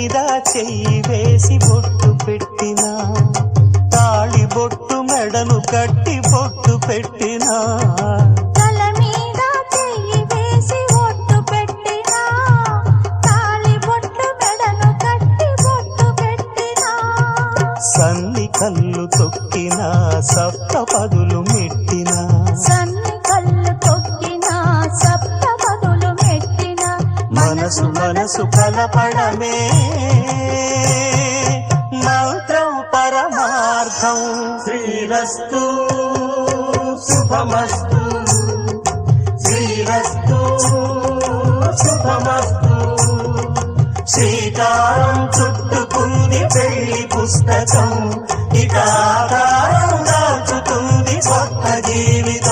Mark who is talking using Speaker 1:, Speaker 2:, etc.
Speaker 1: మీద చెయ్యి వేసి బొట్టు పెట్టినా, తాళి బొట్టు మెడను కట్టి బొట్టు పెట్టినా,
Speaker 2: తల మీద చెయ్యి వేసి బొట్టు పెట్టినా, తాళి బొట్టు మెడను కట్టి బొట్టు పెట్టినా,
Speaker 1: సన్ని కళ్ళు తొక్కినా సప్త పదులు మెట్టినా,
Speaker 2: సన్ని కళ్ళు తొక్కినా సప్త పదులు మెట్టినా,
Speaker 1: మనసు మనసు కలపడమే మంత్రం పరమార్థం. శ్రీరస్తు శుభమస్తు, శ్రీరస్తు శుభమస్తు. శ్రీకారం చుట్టుకుంది పెళ్లి పుస్తకం, ఇక ఆకారం దాచుతుంది కొత్త జీవితం.